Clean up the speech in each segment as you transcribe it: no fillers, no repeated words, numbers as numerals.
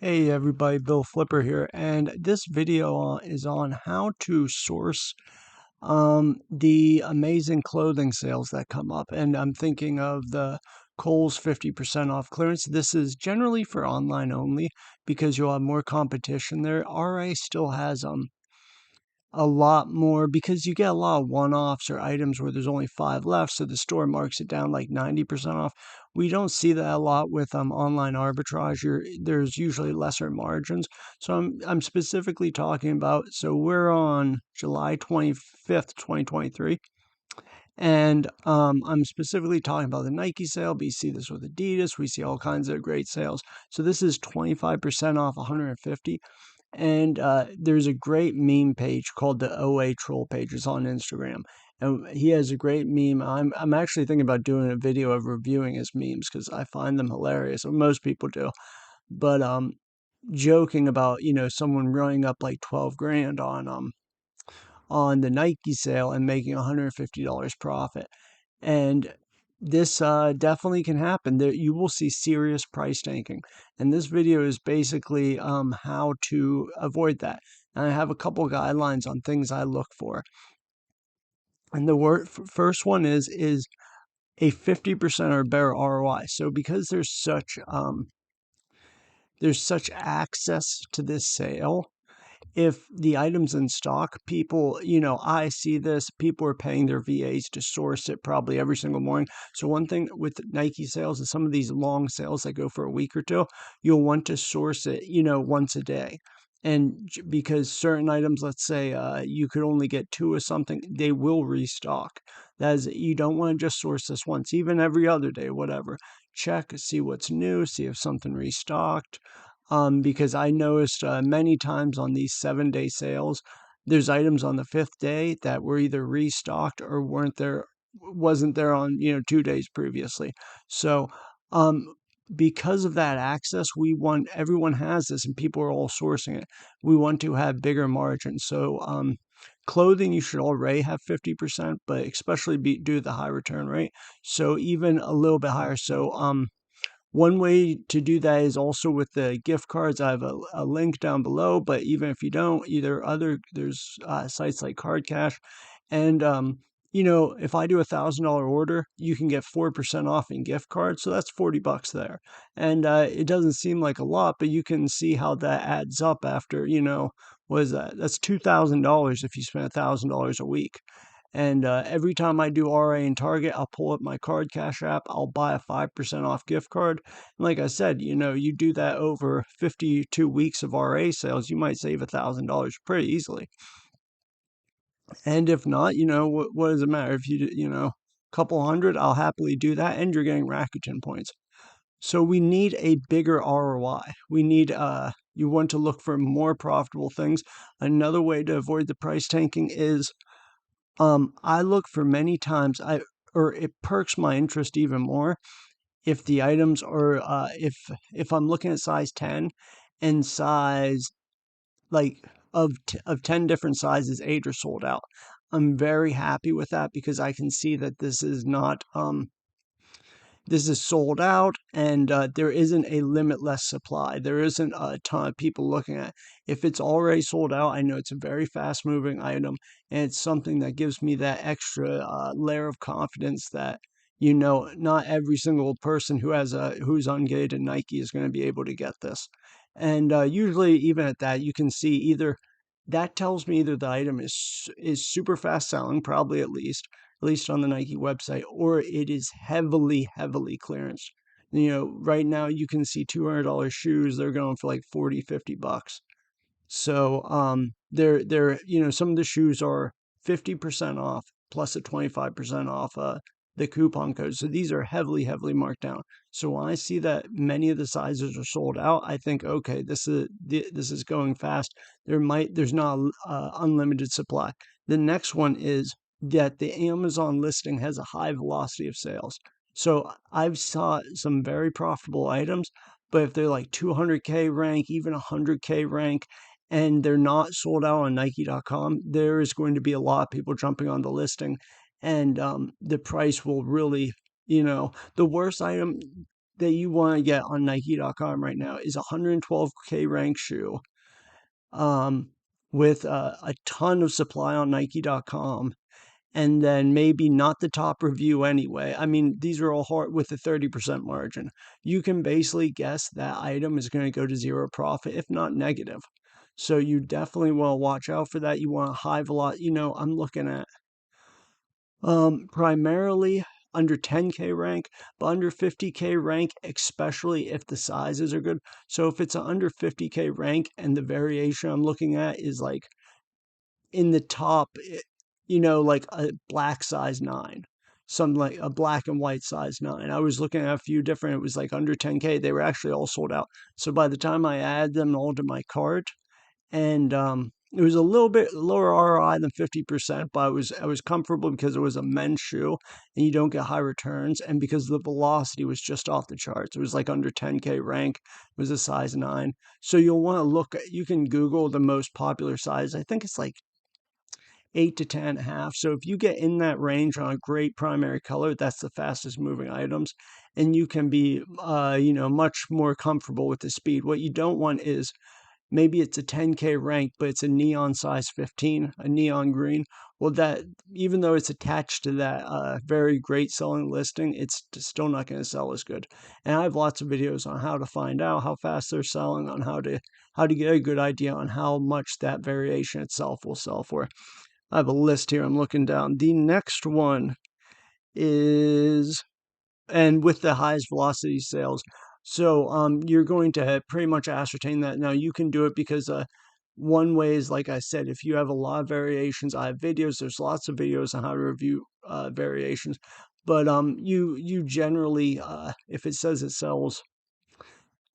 Hey everybody, Bill Flipper here, and this video is on how to source the amazing clothing sales that come up. And I'm thinking of the Kohl's 50% off clearance. This is generally for online only because you'll have more competition there. RA still has a lot more because you get a lot of one-offs or items where there's only 5 left, so the store marks it down like 90% off. We don't see that a lot with online arbitrage. There's usually lesser margins. So I'm specifically talking about, so we're on July 25th, 2023. And I'm specifically talking about the Nike sale, but you see this with Adidas. We see all kinds of great sales. So this is 25% off 150. And there's a great meme page called the OA Troll page. It's on Instagram. And he has a great meme. I'm actually thinking about doing a video of reviewing his memes because I find them hilarious, or most people do. But joking about, someone running up like 12 grand on the Nike sale and making $150 profit. And this definitely can happen. There, you will see serious price tanking. And this video is basically how to avoid that. And I have a couple guidelines on things I look for. And the first one is a 50% or better ROI. So because there's such access to this sale, if the item's in stock, people, I see this, people are paying their VAs to source it probably every single morning. So one thing with Nike sales is some of these long sales that go for a week or two, you'll want to source it, once a day. And because certain items, let's say you could only get 2 or something, they will restock. That is, you don't want to just source this once, even every other day, whatever. Check, see what's new, see if something restocked. Because I noticed many times on these 7-day sales, there's items on the 5th day that were either restocked or wasn't there on 2 days previously. So because of that access, everyone has this and people are all sourcing it. We want to have bigger margins. So clothing, you should already have 50%, but especially due to the high return rate. So even a little bit higher. So one way to do that is also with the gift cards. I have a link down below, but even if you don't, there's sites like cardcash. And, if I do $1,000 order, you can get 4% off in gift cards. So that's $40 there. And it doesn't seem like a lot, but you can see how that adds up after, what is that? That's $2,000 if you spend $1,000 a week. And every time I do RA in Target, I'll pull up my cardcash app. I'll buy a 5% off gift card. And like I said, you do that over 52 weeks of RA sales, you might save $1,000 pretty easily. And if not, what does it matter? If a couple hundred, I'll happily do that. And you're getting Rakuten points. So we need a bigger ROI. You want to look for more profitable things. Another way to avoid the price tanking is I look for many times, or it perks my interest even more if the items are, if I'm looking at size 10 and size, like, of 10 different sizes, 8 are sold out. I'm very happy with that because I can see that this is not, this is sold out and there isn't a limitless supply. There isn't a ton of people looking at it. If it's already sold out, I know it's a very fast moving item and it's something that gives me that extra layer of confidence that, not every single person who's ungated in Nike is going to be able to get this. And usually even at that, you can see that tells me either the item is super fast selling, probably at least on the Nike website, or it is heavily, heavily clearanced. Right now you can see $200 shoes, they're going for like 40, $50. So some of the shoes are 50% off plus a 25% off the coupon code. So these are heavily, heavily marked down. So when I see that many of the sizes are sold out, I think, okay, this is going fast. There's not unlimited supply. The next one is that the Amazon listing has a high velocity of sales. So I've saw some very profitable items, but if they're like 200K rank, even 100K rank, and they're not sold out on Nike.com, there is going to be a lot of people jumping on the listing, and the price will really, the worst item that you want to get on Nike.com right now is a 112K rank shoe, um, with a ton of supply on Nike.com, and then maybe not the top review anyway. I mean, these are all hard with a 30% margin. You can basically guess that item is going to go to zero profit, if not negative. So you definitely want to watch out for that. You want a high velocity. I'm looking at primarily under 10K rank, but under 50K rank, especially if the sizes are good. So if it's an under 50K rank and the variation I'm looking at is like in the top, like a black size 9, something like a black and white size 9. I was looking at a few different, it was like under 10K. They were actually all sold out. So by the time I add them all to my cart, and it was a little bit lower ROI than 50%, but I was comfortable because it was a men's shoe and you don't get high returns, and because the velocity was just off the charts. It was like under 10K rank. It was a size 9. So you'll want to look at, you can Google the most popular size. I think it's like 8 to 10.5. So if you get in that range on a great primary color, that's the fastest moving items, and you can be much more comfortable with the speed. What you don't want is maybe it's a 10K rank, but it's a neon size 15, a neon green. Well, that, even though it's attached to that very great selling listing, it's still not going to sell as good. And I have lots of videos on how to find out how fast they're selling, on how to get a good idea on how much that variation itself will sell for. I have a list here. I'm looking down. The next one is, and with the highest velocity sales. So you're going to pretty much ascertain that. Now you can do it because one way is, like I said, if you have a lot of variations, I have videos. There's lots of videos on how to review variations, but you generally, if it says it sells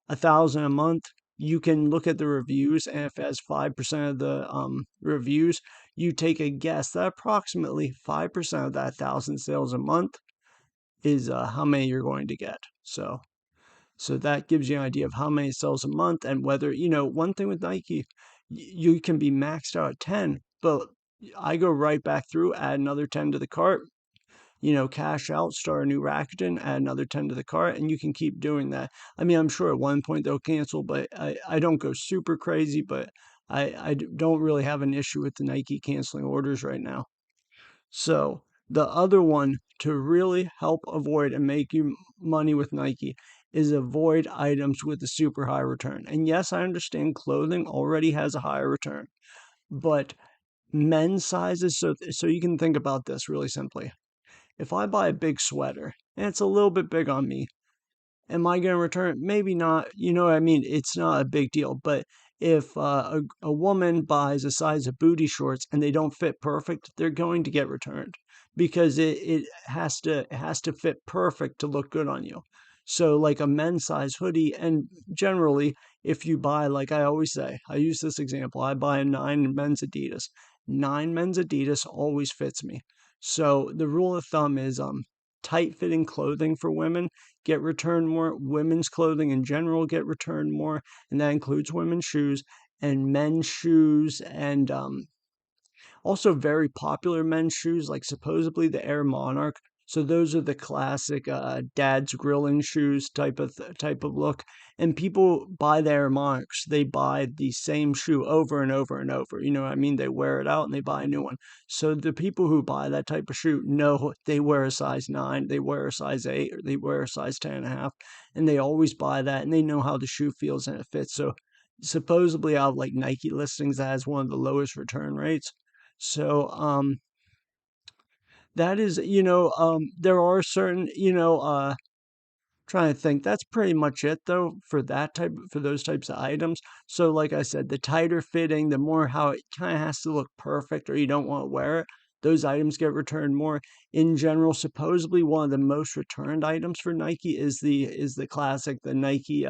1,000 a month, you can look at the reviews, and if it has 5% of the reviews, you take a guess that approximately 5% of that 1,000 sales a month is how many you're going to get. So that gives you an idea of how many sales a month, and whether, one thing with Nike, you can be maxed out at 10, but I go right back through, add another 10 to the cart, cash out, start a new Rakuten, add another 10 to the cart, and you can keep doing that. I mean, I'm sure at one point they'll cancel, but I don't go super crazy, but I don't really have an issue with the Nike canceling orders right now. So the other one to really help avoid and make you money with Nike is avoid items with a super high return. And yes, I understand clothing already has a higher return, but men's sizes, so you can think about this really simply. If I buy a big sweater and it's a little bit big on me, am I going to return it? Maybe not. You know what I mean? It's not a big deal. But if a woman buys a size of booty shorts and they don't fit perfect, they're going to get returned because it has to fit perfect to look good on you. So like a men's size hoodie, and generally, if you buy, like I always say, I use this example, I buy a 9 men's Adidas. 9 men's Adidas always fits me. So the rule of thumb is tight fitting clothing for women get returned more. Women's clothing in general get returned more, and that includes women's shoes and men's shoes, and also very popular men's shoes, like supposedly the Air Monarch. So those are the classic dad's grilling shoes type of look. And people buy the Air Monarchs. They buy the same shoe over and over and over. You know what I mean? They wear it out and they buy a new one. So the people who buy that type of shoe know they wear a size 9, they wear a size 8, or they wear a size 10.5, and they always buy that, and they know how the shoe feels and it fits. So supposedly out of like Nike listings, that has one of the lowest return rates. So that is, there are certain, trying to think. That's pretty much it though for those types of items. So like I said, the tighter fitting, the more how it kind of has to look perfect or you don't want to wear it, those items get returned more. In general, supposedly one of the most returned items for Nike is the classic, the Nike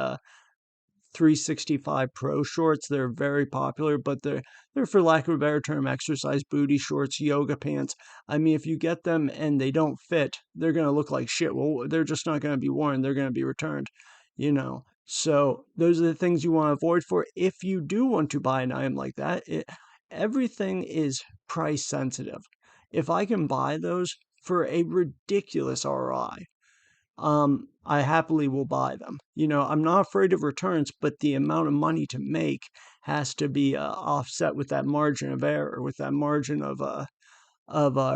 365 Pro shorts. They're very popular, but they're for lack of a better term, exercise booty shorts, yoga pants. I mean, if you get them and they don't fit, they're going to look like shit. Well, they're just not going to be worn. They're going to be returned, So those are the things you want to avoid for if you do want to buy an item like that. Everything is price sensitive. If I can buy those for a ridiculous ROI, I happily will buy them. I'm not afraid of returns, but the amount of money to make has to be offset with that margin of error, with that margin of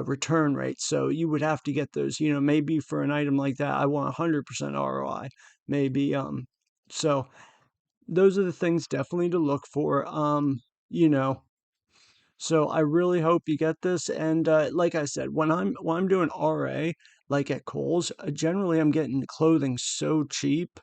return rate. So you would have to get those, maybe for an item like that, I want 100% ROI, maybe. So those are the things definitely to look for. You know, so I really hope you get this. And like I said, when I'm doing RA, like at Kohl's, generally I'm getting clothing so cheap.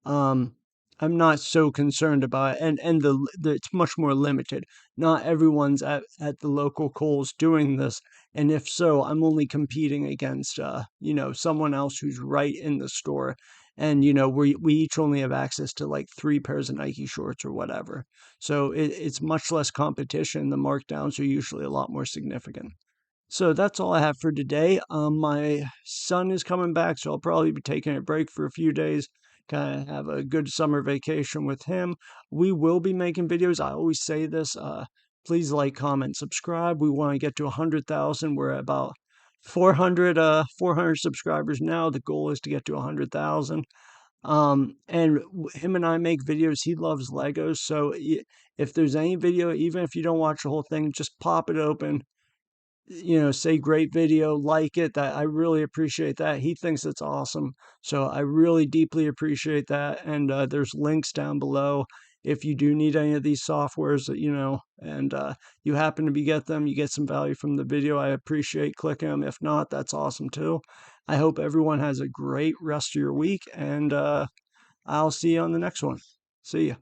um, I'm not so concerned about it, and it's much more limited. Not everyone's at the local Kohl's doing this, and if so, I'm only competing against someone else who's right in the store, and we each only have access to like 3 pairs of Nike shorts or whatever. So it's much less competition. The markdowns are usually a lot more significant. So that's all I have for today. My son is coming back, so I'll probably be taking a break for a few days, kind of have a good summer vacation with him. We will be making videos. I always say this. Please like, comment, subscribe. We want to get to 100,000. We're at about 400 subscribers now. The goal is to get to 100,000. And him and I make videos. He loves Legos, so if there's any video, even if you don't watch the whole thing, just pop it open, say great video, like it. That I really appreciate that. He thinks it's awesome. So I really deeply appreciate that. And there's links down below if you do need any of these softwares, and you happen to get them, you get some value from the video. I appreciate clicking them. If not, that's awesome too. I hope everyone has a great rest of your week, and I'll see you on the next one. See ya.